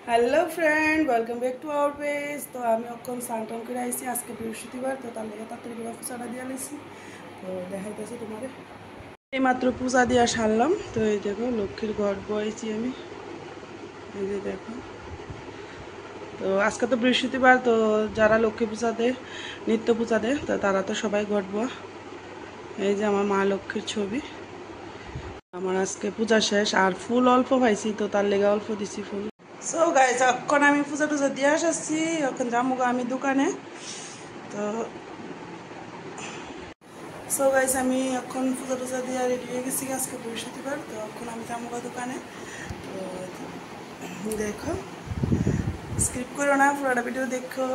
Hello friend, welcome back to our page. তো আমি এখন সানটান করে আইসি আজকে বৃহস্পতিবার, তো তার লেগে তাড়াতাড়ি করে পূজাটা দিয়ে আনিছি। তো দেখাইতেছি তোমাদের এইমাত্র পূজা দিয়া সারলাম। তো এই দেখো লক্ষ্মীর ঘর বয়েছি আমি, এই যে দেখো। তো আজকে তো বৃহস্পতিবার, তো যারা লক্ষ্মী পূজা দেয়, নিত্য পূজা দেয়, তো তারা তো সবাই ঘটবো। এই যে আমার মা লক্ষ্মীর ছবি। আমার আজকে পূজা শেষ, আর ফুল অল্প পাইছি, তো তার লেগে অল্প দিছি ফুল। সো গাইজ, এখন আমি পূজা টুজা দিয়ে আসছি, এখন যাবো আমি দোকানে। তো সো গাইজ, আমি এখন পূজা টুজা দিয়ে রেডি হয়ে গেছি, আজকে বৃহস্পতিবার। তো এখন আমি যাবো দোকানে। তো দেখো, স্কিপ করো না, পুরোটা ভিডিও দেখো।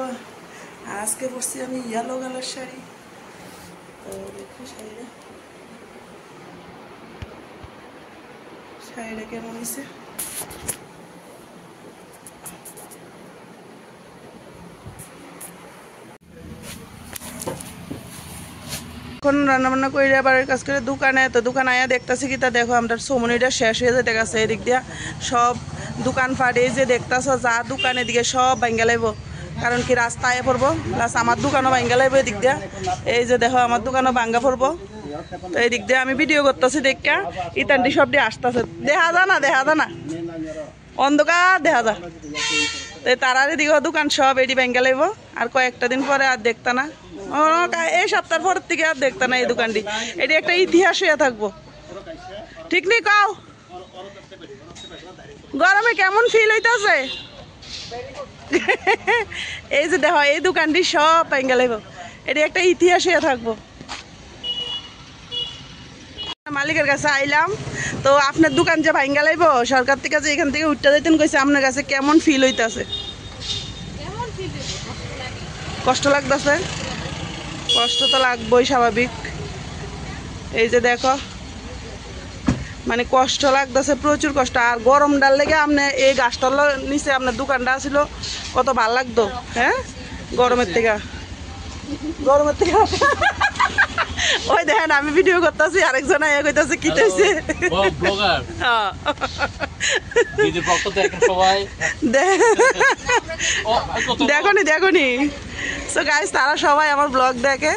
আর আজকে পরছি আমি ইয়েলো কালার শাড়ি। তো দেখো শাড়িটা কেমন হয়েছে। এখন রান্নাবান্না করে বাড়ির কাজ করে দোকানে, তো দোকান আয়া দেখতেছি কি তা দেখো আমরা সমনিটা শেষ হয়ে যেতে গেছে। এদিক দিয়া সব দোকান ফাটে যে দেখতেছ, যা দোকান এদিকে সব ভাঙ্গা লাইব, কারণ কি রাস্তায় পড়বো, প্লাস আমার দোকানও ভাঙ্গা লাইব এদিক দিয়া। এই যে দেখো আমার দোকানও ভাঙ্গা পড়বো। তো এই দিক দিয়ে আমি ভিডিও করতেছি, দেখা ইতানটি সব দিয়ে আসতেছে, দেখা যা না অন্ধকার দেখা যা। তো তারার এদিকে দোকান সব এডি ভাঙ্গা লাইব, আর কয়েকটা দিন পরে আর দেখতা না, এই সপ্তাহ পরের থেকে আর দেখতা না এই দোকানটি। এটি একটা ইতিহাস হয়ে থাকবো, ঠিক নেই কাও। গরমে কেমন ফিল হইতেছে। এই যে দেখো এই দোকানটি সব ভাঙ্গা লাইব, এটি একটা ইতিহাস হয়ে থাকবো। মালিকের কাছে আইলাম, তো আপনার দোকান যে ভাঙ্গা লাইব, সরকার থেকে যে এখান থেকে উঠতে যাইতেন কইছে, আপনার কাছে কেমন ফিল হইতেছে? কষ্ট লাগতেছে? কষ্ট তো লাগবেই, স্বাভাবিক। এই যে দেখো, মানে কষ্ট লাগতেছে, প্রচুর কষ্ট। আর গরম ডাল লেগে আপনি এই গাছটার নিচে আপনার দোকানটা ছিল, কত ভাল লাগতো। হ্যাঁ, গরমের থেকে ওই দেখেন আমি ভিডিও করতেছি, আরেকজন আইয়া কইতাছে কি হইছে। দেখনি সো গাইস, তারা সবাই আমার ব্লগ দেখে।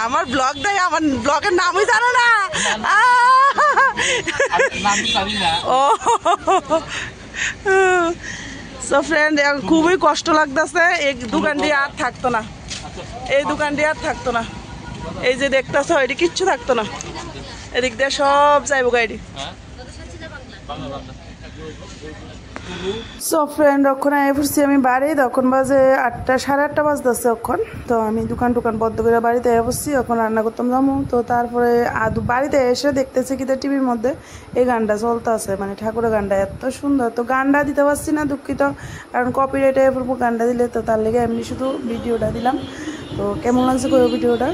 আমার ব্লগ দেখে, আমার ব্লগের নামই জানো না। ও সো ফ্রেন্ড, খুবই কষ্ট লাগতেছে। এই দোকানটি আর থাকতো না, এই দোকানটি আর থাকতো না। এই যে দেখতেছ, এটি কিচ্ছু থাকতো না, এদিক দিয়ে সব যাইব গাড়ি। সো ফ্রেন্ড, এখন আই পড়ছি আমি বাড়ি, তখন বাজে 8টা, সাড়ে 8টা বাজতেছে এখন। তো আমি দোকান বদ্ধ করে বাড়িতে আই পড়ছি, এখন রান্না করতাম যাবো। তো তারপরে বাড়িতে এসে দেখতেছি কি টিভির মধ্যে এই গানটা চলতে আছে, মানে ঠাকুরের গানটা এত সুন্দর। তো গানটা দিতে পারছি না, দুঃখিত, কারণ কপিরাইটে গানটা দিলে, তো তার লেগে এমনি শুধু ভিডিওটা দিলাম। তো কেমন লাগছে কই ভিডিওটা?